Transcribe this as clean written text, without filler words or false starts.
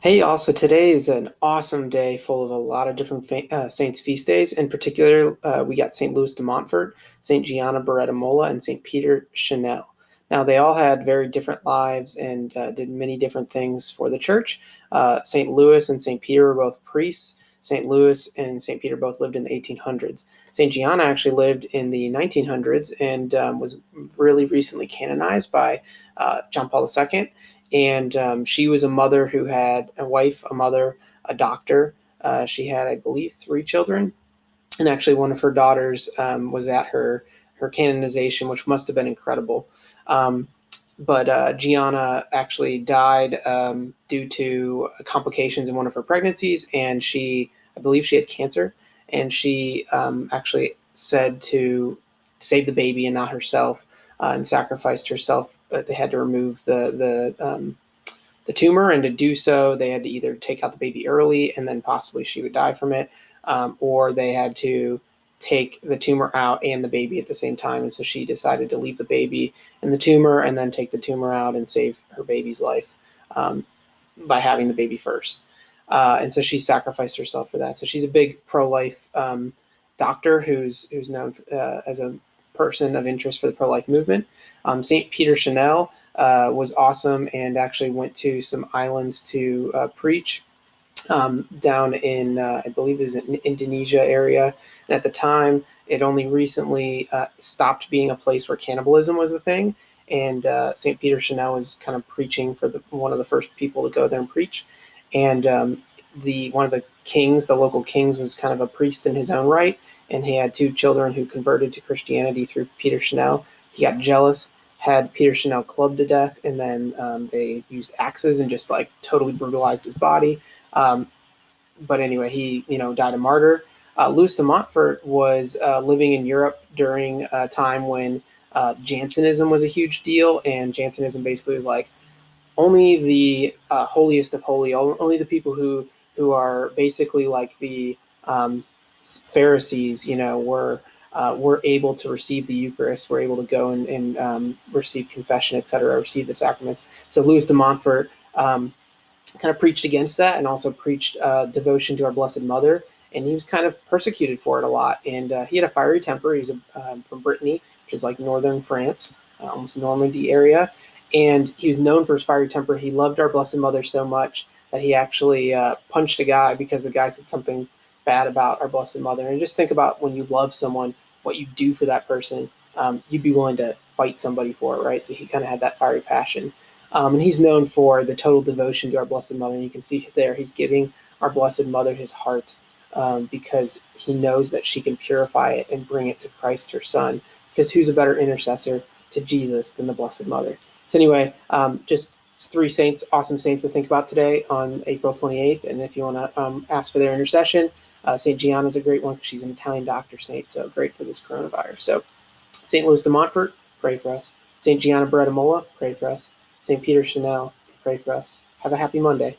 Hey, y'all. So today is an awesome day full of a lot of different saints' feast days. In particular, we got St. Louis de Montfort, St. Gianna, Berretta, Molla, and St. Peter Chanel. Now, they all had very different lives and did many different things for the church. St. Louis and St. Peter were both priests. St. Louis and St. Peter both lived in the 1800s. St. Gianna actually lived in the 1900s and was really recently canonized by John Paul II, and she was a mother who had a wife, a mother, a doctor. She had, I believe, three children, and actually one of her daughters was at her canonization, which must have been incredible. Um, but Gianna actually died due to complications in one of her pregnancies, and I believe, she had cancer, and she actually said to save the baby and not herself, and sacrificed herself. They had to remove the tumor, and to do so, they had to either take out the baby early, and then possibly she would die from it, or they had to take the tumor out and the baby at the same time. And so she decided to leave the baby and the tumor, and then take the tumor out and save her baby's life um, by having the baby first. And so she sacrificed herself for that. So she's a big pro-life doctor who's known as a person of interest for the pro-life movement. Saint Peter Chanel was awesome, and actually went to some islands to preach down in, I believe it was in Indonesia area. And at the time, it only recently stopped being a place where cannibalism was a thing. And St. Peter Chanel was kind of preaching for one of the first people to go there and preach. And the one of the kings, the local kings, was kind of a priest in his own right. And he had two children who converted to Christianity through Peter Chanel. He got jealous, had Peter Chanel clubbed to death, and then they used axes and just like totally brutalized his body. Um, but anyway, he died a martyr. Louis de Montfort was living in Europe during a time when Jansenism was a huge deal, and Jansenism basically was like only the holiest of holy, only the people who are basically like the Pharisees, were able to receive the Eucharist, were able to go and receive confession, etc., receive the sacraments. So Louis de Montfort kind of preached against that, and also preached devotion to our Blessed Mother. And he was kind of persecuted for it a lot. And he had a fiery temper. He's from Brittany, which is like northern France, almost Normandy area. And he was known for his fiery temper. He loved our Blessed Mother so much that he actually punched a guy because the guy said something bad about our Blessed Mother. And just think about when you love someone, what you do for that person. You'd be willing to fight somebody for it, right? So he kind of had that fiery passion. And he's known for the total devotion to our Blessed Mother. And you can see there, he's giving our Blessed Mother his heart, because he knows that she can purify it and bring it to Christ, her Son. Because who's a better intercessor to Jesus than the Blessed Mother? So anyway, just three saints, awesome saints to think about today on April 28th. And if you want to ask for their intercession, St. Gianna is a great one because she's an Italian doctor saint, so great for this coronavirus. So St. Louis de Montfort, pray for us. St. Gianna Berretta Molla, pray for us. St. Peter Chanel, pray for us. Have a happy Monday.